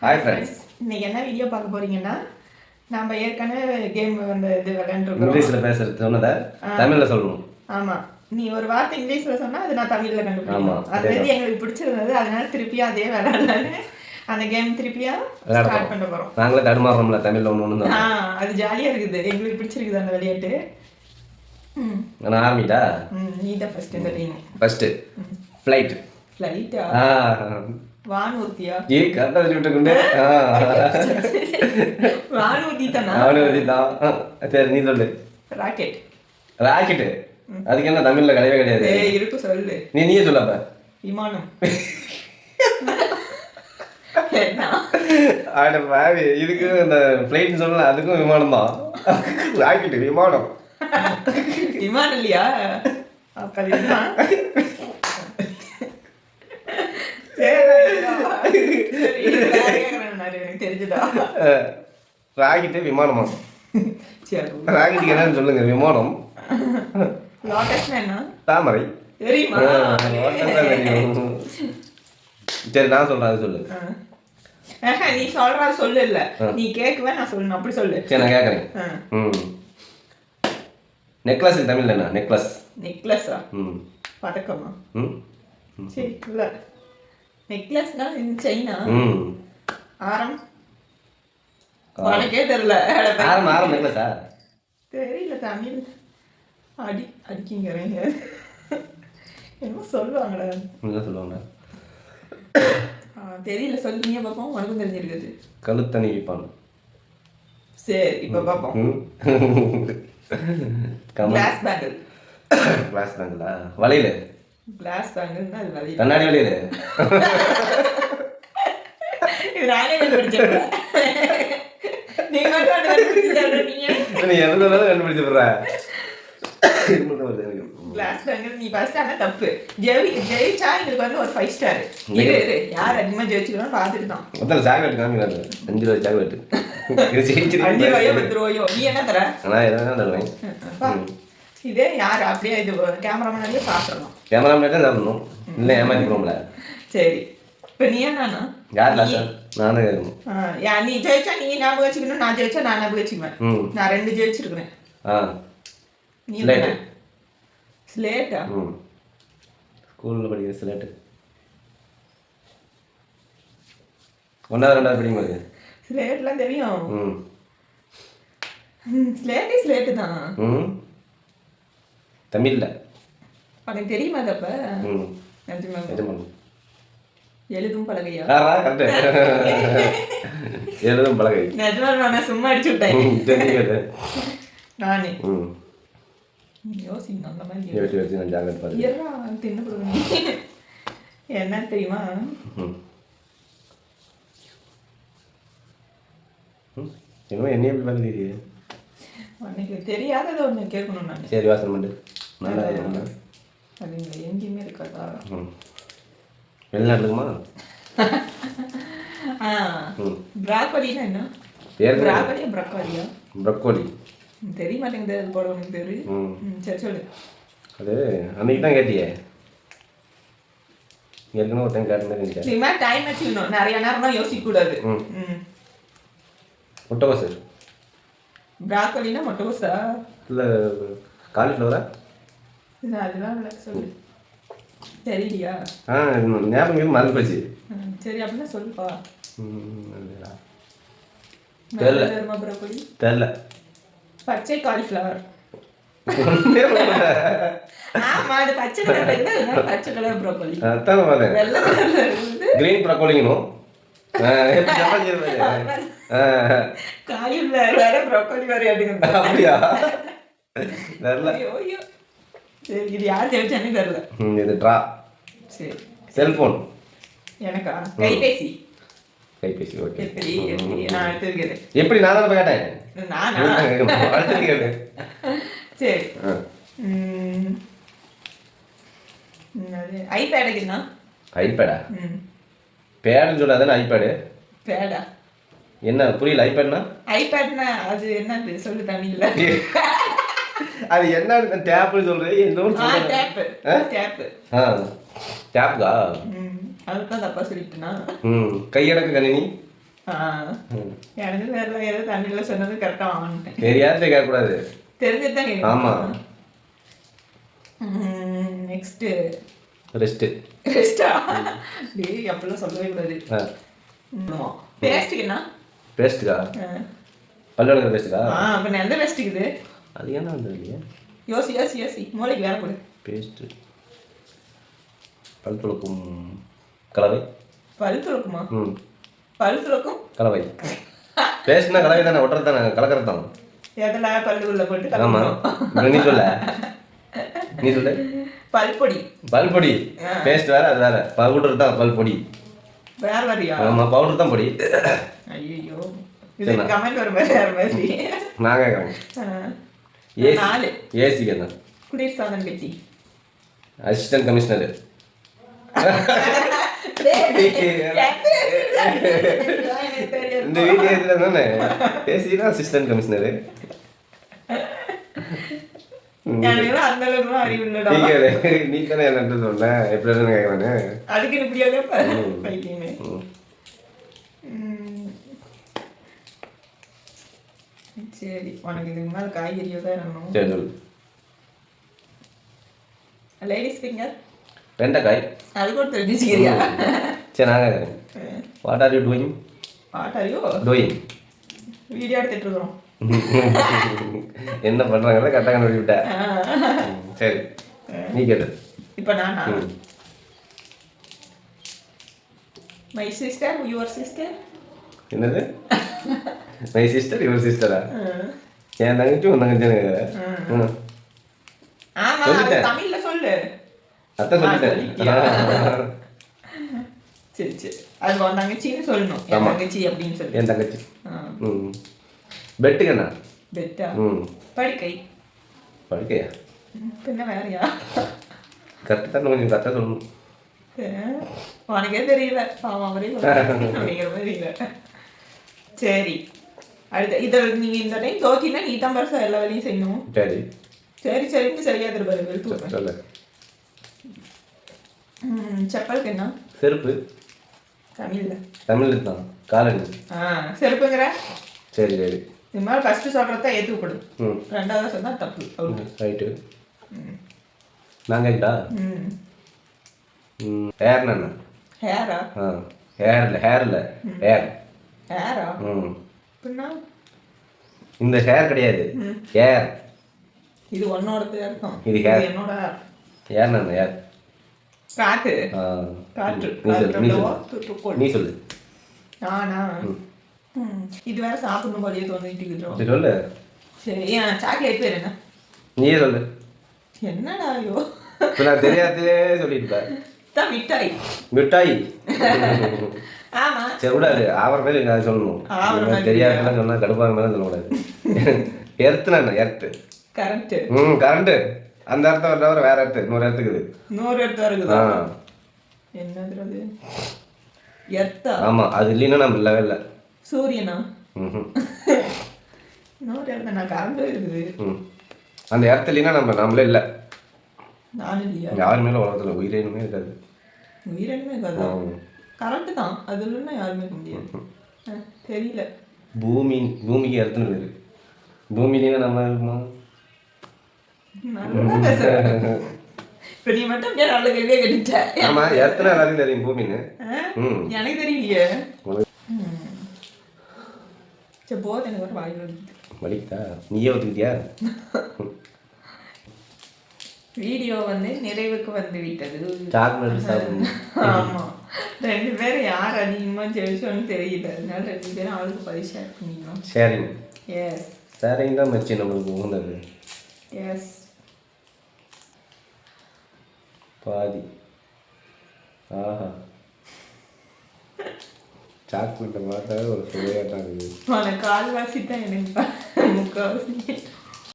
Hi friends. இன்னைக்கு என்ன video பார்க்க போறீங்கன்னா, நம்ம ஏற்கனவே கேம் வந்து இது விளையாண்டுருக்கோம். இங்கிலீஷில் பேசுறது சொன்னதை தமிழில் சொல்லணும். ஆமாம், நீ ஒரு வார்த்தை இங்கிலீஷில் சொன்னால் அது நான் தமிழில் கண்டுபிடிக்கணும். அது வந்து எங்களுக்கு பிடிச்சிருந்தது, அதனால திருப்பியும் அதே விளையாடலான்னு அந்த கேம் திருப்பியும் ஸ்டார்ட் பண்ண போகிறோம். நாங்களே தடுமாறுறோம்ல தமிழில் ஒன்று தான். அது ஜாலியாக இருக்குது, எங்களுக்கு பிடிச்சிருக்குது அந்த விளையாட்டு. நான் ஆரம்பிட்டா? நீ தான் ஃபர்ஸ்ட் இந்த டீம். First flight. ஃப்ளைட்டா? வானூர்த்தியா? கரெக்டாக சொல்லிட்டு வானூர்த்தி தானா? வானூர்த்தி தான். சரி, நீ சொல்லு. ராக்கெட். ராக்கெட்டு அதுக்கு என்ன தமிழ்ல கிடையவே கிடையாது. இருக்கு, சொல்லு. நீயே சொல்லப்ப. விமானம். இதுக்கு இந்த ஃப்ளைட்னு சொல்லல, அதுக்கும் விமானம் தான். ராக்கெட்டு விமானம். விமானம் இல்லையா? அப்ப தெரிஞ்சுதா? ராக்கெட்டு விமானமா? ராக்கெட்டுக்கு என்னன்னு சொல்லுங்க. விமானம். தாமரை. சரி, நான் சொல்றேன், அது சொல்லு. நீ சொல்ற சொல்லு. இல்ல, நீ கேட்கவே நான் சொல்லணும், அப்படி சொல்லு. சரி, நான் கேட்கறேன். நெக்லஸ் தமிழ்ல என்ன? நெக்லஸ். நெக்லஸா? பதக்கமா? சரி, இல்ல. நெக்லஸ்னா செயினா? ஆரம். உனக்கே தெரியல. ஆரம் நெக்லஸா? தெரியல தமிழ். அடிக்கிங்கிறீங்க என்ன சொல்லுவாங்கடா? என்ன சொல்லுவாங்க தெரியல, சொல்லுங்க பாப்போம். உனக்கும் தெரிஞ்சிருக்குது. கழுத்தணி வைப்பான். சரி, இப்ப பாப்போம். Glass bangle. கிளாஸ் பேங்கிளா? வளையல். கிளாஸ் பேங்கிள்னா அது வளையல். கண்ணாடி வளையல். இது நானே கண்டுபிடிச்சேன். நீ மட்டும் கண்டுபிடிச்சீங்க. நீ எவ்வளவு கண்டுபிடிச்சு போற? கிளாஸ் பேங்கிள் நீ ஃபர்ஸ்ட். ஆனா தப்பு. ஜெயிச்சா எங்களுக்கு வந்து ஒரு 5 ஸ்டார். இரு யார் அதிகமா ஜெயிச்சுக்கணும் பார்த்துட்டு தான். மொத்தம் சாக்லேட் காமிக்கிறாங்க. 5 ரூபாய் சாக்லேட். இது ஜெயிச்சு 5 ரூபாயோ 10 ரூபாயோ. நீ என்ன தர? நான் எதனா தருவேன். இதே யார் அப்படியே இது கேமராமேனே பாத்துறோம். கேமராமேனே தான் தரணும். இல்ல ஏமாத்திப்போம்ல. சரி, இப்போ நீ என்னன்னா? யார் லாஸ்ட்? நானே கேட்கணும். நீ ஜெயிச்சா நீ ஞாபகம் வச்சுக்கணும், நான் ஜெயிச்சா நான் ஞாபகம் வச்சுக்குவேன். நான் 2 ஜெயிச்சிருக்கிறேன். நீ என்ன? ஸ்லேட்டா? ஸ்கூல்ல படிக்கிற ஸ்லேட்டு. 1வது 2வது படிக்கும்போது ஸ்லேட்லாம் தெரியும். ஸ்லேட்டு தான் தமிழ்ல. உனக்கு தெரியுமா? தப்ப எழுதும் பலகையா? எழுதும் பலகை. நிஜமா நான் சும்மா அடிச்சு விட்டேன். நானே யோசிக்கணும் அந்த மாதிரி. யோசி நான் ஜாக்கிரதை பாரு. தின்னு கொடுக்கணும். என்ன தெரியுமா? இன்னும் என்ன எப்படி பார்க்குறீங்க? அன்னைக்கு தெரியாதது ஒன்று கேட்கணும் நான். சரி, வாசல் பண்ணு. நல்லா இருக்கும்ல. அது இங்கே எங்கேயுமே இருக்காதா? வெளிநாட்டுக்குமா? ப்ராக்கோலினா என்ன? ப்ராக்கோலியா ப்ரக்கோலியா? ப்ரக்கோலி. தெரிய மாட்டேங்குது அது போட உனக்கு பேரு. சரி சொல்லு. அது அன்னைக்கு தான் கேட்டியே. ஏற்கனவே ஒருத்தன் கேட்டேன். நீ மாதிரி டைம் வச்சுக்கணும், நிறைய நேரம் தான் யோசிக்க கூடாது. முட்டைகோசு. ப்ராக்கோலினா முட்டைகோசா? இல்லை, காலிஃப்ளவரா? அதெல்லாம் இல்லை, சொல்லு. தெரியலையா? ஞாபகம் மறந்து போச்சு. சரி, அப்படின்னா சொல்லுப்பா. தெரியல. ப்ராக்கோலி தெரியல. பச்சை காலிஃப்ளவர். ஆமா, அது பச்சை கலர் இல்ல, பச்சை கலர் ப்ரோக்கோலி. அதான் பாத்தேன். வெள்ளை கலர்ல இருக்குது. கிரீன் ப்ரோக்கோலிங்கனோ. காலிஃப்ளவர் வேற ப்ரோக்கோலி வேற அப்படிங்க. அப்படியா? தெரியல. ஐயோ. சரி, இது யார் ஜெயிச்சானே தெரியல. இது டிரா. சரி. செல்போன். எனக்கா? கைபேசி. கைபேசி. ஓகே. எப்படி நான் எடுத்துக்கிறேன். எப்படி நான் தான் கேட்டேன். நானா? சரி. ஐபேடுக்கு என்ன? ஐபேடா? பேடுன்னு சொல்லாதானே ஐபேடு? பேடா? என்ன புரியல? ஐபேட்னா? ஐபேட்னா அது என்னது சொல்லு தமிழ்ல. அது என்ன டேப்னு சொல்றே? என்னன்னு சொல்றே? டேப். டேப். டேப்கா? அதுதான் தப்பா சொல்லிட்டேனா? கையடக்க கணினி. எனக்கு தெரியல, ஏதோ தமிழ்ல சொன்னது கரெக்டா வாங்கிட்டேன். தெரியாத கேட்கக்கூடாது. தெரிஞ்சுதான் கேட்கணும். ஆமா. Next rest. ரெஸ்டா? டேய் அப்படிலாம் சொல்லவே கூடாது. பேஸ்ட்டுக்கு என்ன? பேஸ்ட்டுக்கா? பல்லோட பேஸ்ட்டுக்கா? அப்ப எந்த பேஸ்ட்டுக்கு இது? அது என்ன வந்து இல்லையா? யோசி யோசி யோசி, மூளைக்கு வேலை கொடு. பேஸ்ட்டு பல் துளக்கும் கலவை. பல் துளக்குமா? பல் துளக்கும் கலவை. பேஸ்ட்னா கலவை தானே, ஒட்டுறது தானே, கலக்கிறது தான். எதில் பல்லுக்குள்ள போட்டு? ஆமா. நீ சொல்ல, நீ சொல்லு. பல்பொடி. பல்பொடி. பேஸ்ட் வேற, அது வேற. பவுடர் தான் பல்பொடி. வேற வேறையா? ஆமா, பவுடர் தான் பொடி. ஐயோ, இது கமெண்ட் வர மாதிரி வேற மாதிரி. நான் கேட்குறேன். ஏசி என்ன? குளிர் சாதன கட்சி. Assistant commissioner. இந்த வீடியோ தானே ஏசினா அசிஸ்டன்ட் கமிஷனர். அந்த அளவுக்கு அறிவு இல்லடா. நீ தானே என்ன சொன்ன, எப்படி கேட்கறேன்னு. அதுக்கு இப்படியாக பைத்தியமே. சரி, உனக்கு இதுக்கு மேல காய்கறியோ தான் வேணும். சரி சொல்லு. Ladies finger. வெண்டைக்காய். அது கூட தெரிஞ்சுக்கிறியா? சரி, நான் கேட்குறேன். What are you doing? What are you doing? Video எடுத்துட்டு இருக்கிறோம். என்ன பண்றாங்கன்னு கரெக்டாக கண்டுபிடிவிட்டேன். சரி, நீ கேட்டு. இப்போ நானா? My sister, your sister. என்னது? மை சிஸ்டர், யுவர் சிஸ்டரா? என் தங்கச்சி உன் தங்கச்சி. ஆமா, தமிழ்ல சொல்லு. அதான் சொல்லிட்டேன். சரி சரி, அது உன் தங்கச்சின்னு சொல்லணும். என் தங்கச்சி அப்படின்னு சொல்லு. என் தங்கச்சி. பெட்டுக்கு என்ன? பெட்டா? படுக்கை. படுக்கையா? என்ன வேறையா? கரெக்டாக தான், கொஞ்சம் கரெக்டாக சொல்லணும். உனக்கே தெரியல, அவரே அப்படிங்கிற மாதிரி இல்லை. சரி, அடுத்த இதில் நீங்கள் இந்த டைம் தோத்தினா நீ தான் பரிசா எல்லா வேலையும் செய்யணும். சரி சரி சரின்னு சரியா திருப்பாரு. சொல்லு. செப்பலுக்கு என்ன? செருப்பு. தமிழ்ல தான் காலனி. செருப்புங்கிற. சரி சரி, இது மாதிரி ஃபர்ஸ்ட் சொல்றத ஏத்துக்கணும். ரெண்டாவது சொன்னா தப்பு. ரைட்டு. நாங்கடா. ஹேர் என்ன? ஹேரா? ஹேர்ல ஹேர். ஹேரா? பின்னா இந்த ஹேர் கிடையாது, ஹேர். இது உன்னோடது அர்த்தம். இது ஹேர். என்னோட ஹேர் என்ன? ஹேர் காட்டு. காற்று. நீ சொல்லு. நானா? இது வேற சாப்பிடணும் போலயே தோணிட்டு இருக்குது. சொல்லு. சரி, சாக்லேட் பேர் என்ன? நீயே சொல்லு. என்னடா ஐயோ, நான் தெரியாதே சொல்லியிருப்பேன். மிட்டாய். மிட்டாய். ஆமா, சரி விடாது, ஆவர பேர் எங்க சொல்லணும். தெரியாதுலாம் சொன்னா கடுப்பாக மேலே சொல்லக்கூடாது. எர்த்துனா என்ன? எர்த்து. கரண்ட். கரண்ட். அந்த அர்த்தம் தவிர வேற அர்த்தம், இன்னொரு இடத்துக்குது. இன்னொரு இடத்துல இருக்குதா? என்னது அது? எர்த்தா? ஆமா, அது இல்லைன்னா நம்ம இல்லவே இல்லை. சூரியனா? இன்னொரு இடத்துல நான் கரண்ட் இருக்குது. அந்த இடத்துல இல்லைன்னா நம்மளே இல்லை. நானும் இல்லையா? யாருமே உலகத்துல உயிரினமே இருக்காது. உயிரினமே இருக்காதா? கரண்ட் தான், அது இல்லைன்னா யாருமே இருக்க முடியாது. தெரியல. பூமிக்கு இடத்துல பேரு. பூமியிலேயே நம்ம இருக்குமா? இப்ப நீ மட்டும் அப்படியே நல்ல கேள்வியே கேட்டுட்ட. ஆமா, இடத்துல எல்லாத்தையும் தெரியும் பூமின்னு. எனக்கு தெரியலையே. சரி போது, எனக்கு ஒரு வாய் வலிக்குதா? நீயே ஒத்துக்கிட்டியா? வீடியோ நிறைவுக்கு வந்து விட்டது. சாக்லேட் சாப்பிடணும். ஆமா, 2 பேரும் யார் அதிகமா ஜெயிச்சோன்னு தெரியல. அதனால 2 பேரும் ஆளுக்கு 10 ஷேர் பண்ணிக்கணும். ஷேரிங். எஸ், ஷேரிங் தான் மச்சி நம்மளுக்கு உணர்வு. எஸ், பாதி. ஆஹா, சாக்லேட்டை பார்த்தா ஒரு சுவையாக தான் இருக்குது. கால்வாசி தான் எனக்கு முக்கால்வாசி.